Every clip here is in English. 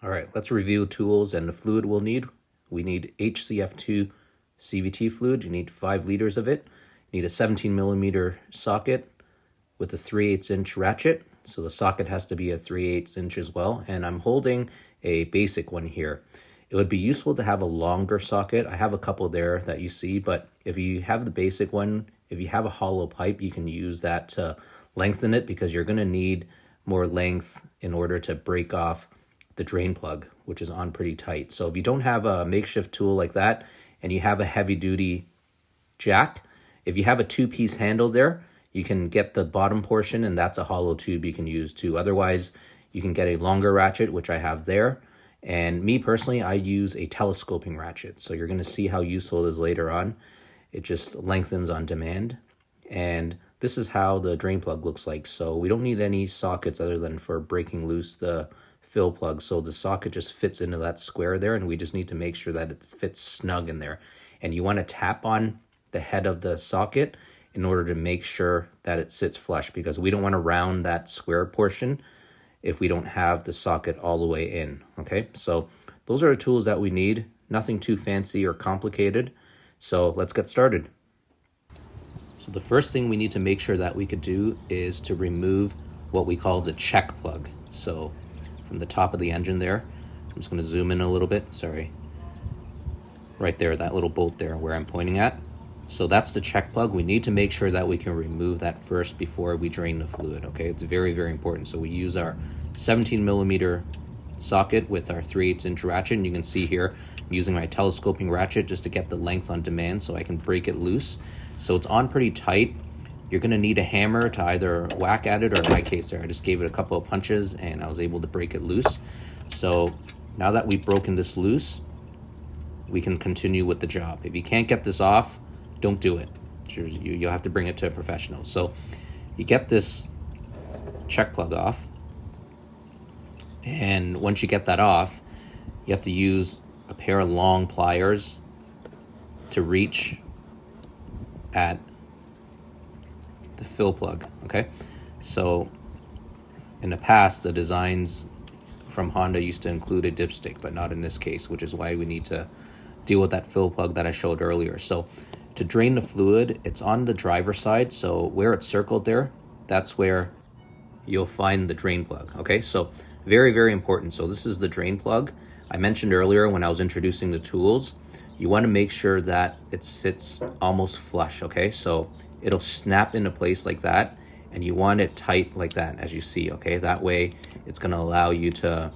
All right, let's review tools and the fluid we'll need. We need HCF2 CVT fluid. You need 5 liters of it. You need a 17 millimeter socket with a 3/8 inch ratchet. So the socket has to be a 3/8 inch as well. And I'm holding a basic one here. It would be useful to have a longer socket. I have a couple there that you see, but if you have the basic one, if you have a hollow pipe, you can use that to lengthen it because you're going to need more length in order to break off the drain plug, which is on pretty tight. So if you don't have a makeshift tool like that and you have a heavy duty jack, if you have a 2-piece handle there, you can get the bottom portion and that's a hollow tube you can use too. Otherwise, you can get a longer ratchet, which I have there. And me personally, I use a telescoping ratchet. So you're going to see how useful it is later on. It just lengthens on demand. And this is how the drain plug looks like. So we don't need any sockets other than for breaking loose the fill plug. So the socket just fits into that square there, and we just need to make sure that it fits snug in there. And you want to tap on the head of the socket in order to make sure that it sits flush, because we don't want to round that square portion if we don't have the socket all the way in. Okay, so those are the tools that we need. Nothing too fancy or complicated. So let's get started. So the first thing we need to make sure that we could do is to remove what we call the check plug. So from the top of the engine there, I'm just going to zoom in a little bit, sorry. Right there, that little bolt there where I'm pointing at. So that's the check plug. We need to make sure that we can remove that first before we drain the fluid, okay? It's very, very important. So we use our 17 millimeter socket with our 3/8 inch ratchet, and you can see here, I'm using my telescoping ratchet just to get the length on demand so I can break it loose. So it's on pretty tight. You're gonna need a hammer to either whack at it, or in my case there, I just gave it a couple of punches and I was able to break it loose. So now that we've broken this loose, we can continue with the job. If you can't get this off, don't do it. You'll have to bring it to a professional. So you get this check plug off, and once you get that off, you have to use a pair of long pliers to reach at the fill plug, okay? So in the past, the designs from Honda used to include a dipstick, but not in this case, which is why we need to deal with that fill plug that I showed earlier. So to drain the fluid, it's on the driver's side. So where it's circled there, that's where you'll find the drain plug, okay? So very, very important. So this is the drain plug. I mentioned earlier when I was introducing the tools, you want to make sure that it sits almost flush, okay? So it'll snap into place like that, and you want it tight like that, as you see, okay? That way it's going to allow you to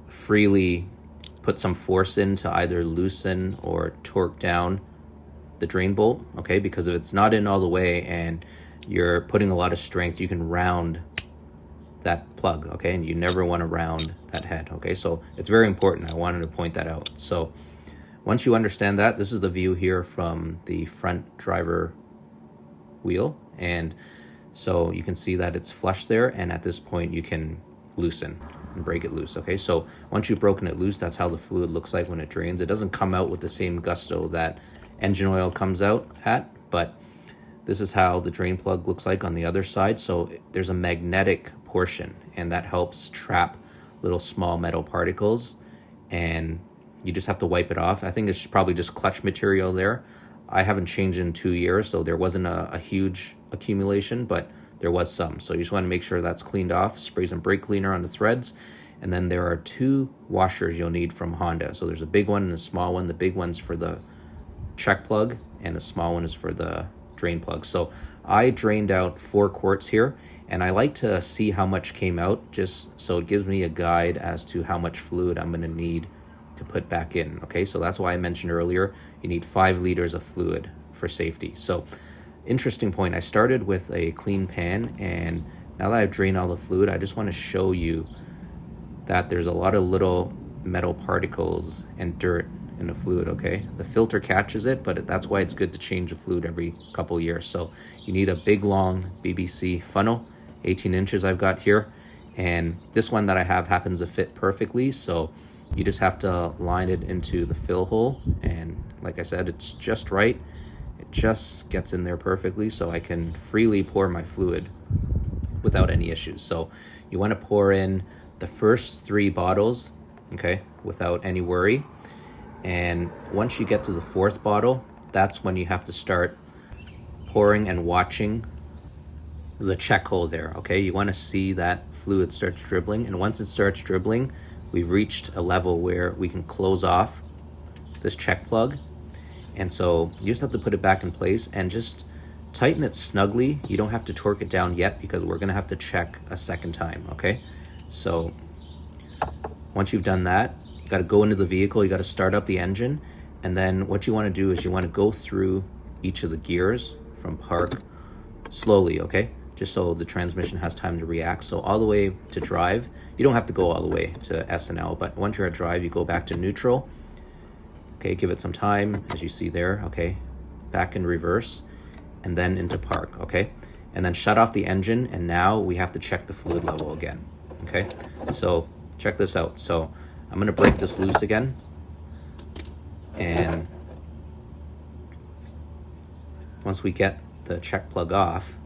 freely put some force in to either loosen or torque down the drain bolt, okay? Because if it's not in all the way and you're putting a lot of strength, you can round that plug, okay? And you never want to round that head, okay? So it's very important. I wanted to point that out. So once you understand that, this is the view here from the front driver wheel. And so you can see that it's flush there. And at this point, you can loosen and break it loose, okay? So once you've broken it loose, that's how the fluid looks like when it drains. It doesn't come out with the same gusto that engine oil comes out at, but this is how the drain plug looks like on the other side. So there's a magnetic portion, and that helps trap little small metal particles, and you just have to wipe it off. I think it's probably just clutch material there. I haven't changed in 2 years, so there wasn't a huge accumulation, but there was some. So you just want to make sure that's cleaned off. Spray some brake cleaner on the threads. And then there are 2 washers you'll need from Honda. So there's a big one and a small one. The big one's for the check plug, and the small one is for the drain plug. So I drained out 4 quarts here, and I like to see how much came out, just so it gives me a guide as to how much fluid I'm going to need to put back in, okay? So that's why I mentioned earlier, you need 5 liters of fluid for safety. So interesting point, I started with a clean pan, and now that I've drained all the fluid, I just want to show you that there's a lot of little metal particles and dirt in the fluid, okay? The filter catches it, but that's why it's good to change the fluid every couple years. So you need a big long BBC funnel, 18 inches I've got here, and this one that I have happens to fit perfectly. So you just have to line it into the fill hole, and like I said, it's just right. It just gets in there perfectly, so I can freely pour my fluid without any issues. So you want to pour in the first 3 bottles okay, without any worry. And once you get to the fourth bottle, that's when you have to start pouring and watching the check hole there, okay? You want to see that fluid starts dribbling, and once it starts dribbling, we've reached a level where we can close off this check plug. And so you just have to put it back in place and just tighten it snugly. You don't have to torque it down yet because we're gonna have to check a second time, okay? So once you've done that, you gotta go into the vehicle, you gotta start up the engine, and then what you wanna do is you wanna go through each of the gears from park slowly, okay? Just so the transmission has time to react. So all the way to drive, you don't have to go all the way to S and L, but once you're at drive, you go back to neutral. Okay, give it some time, as you see there, okay? Back in reverse, and then into park, okay? And then shut off the engine, and now we have to check the fluid level again, okay? So check this out. So I'm gonna break this loose again, and once we get the check plug off,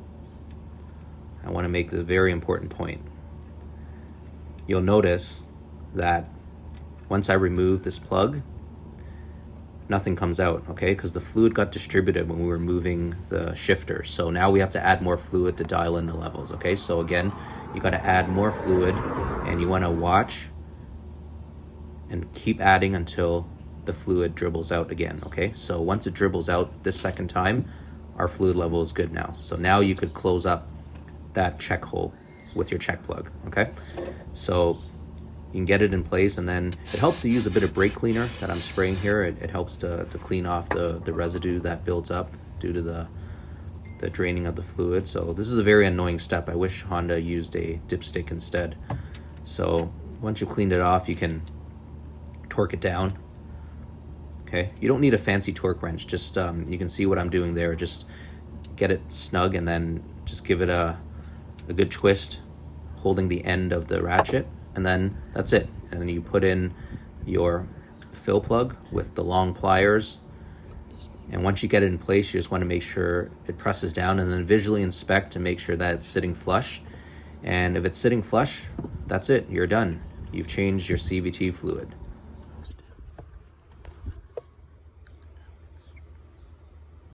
I wanna make the very important point. You'll notice that once I remove this plug, nothing comes out, okay? Because the fluid got distributed when we were moving the shifter. So now we have to add more fluid to dial in the levels, okay? So again, you got to add more fluid, and you want to watch and keep adding until the fluid dribbles out again, okay? So once it dribbles out this second time, our fluid level is good now. So now you could close up that check hole with your check plug, okay? So you can get it in place, and then it helps to use a bit of brake cleaner that I'm spraying here. It helps to clean off the residue that builds up due to the draining of the fluid. So this is a very annoying step. I wish Honda used a dipstick instead. So once you've cleaned it off, you can torque it down. Okay, you don't need a fancy torque wrench. Just you can see what I'm doing there. Just get it snug, and then just give it a good twist, holding the end of the ratchet. And then that's it. And then you put in your fill plug with the long pliers. And once you get it in place, you just want to make sure it presses down, and then visually inspect to make sure that it's sitting flush. And if it's sitting flush, that's it. You're done. You've changed your CVT fluid.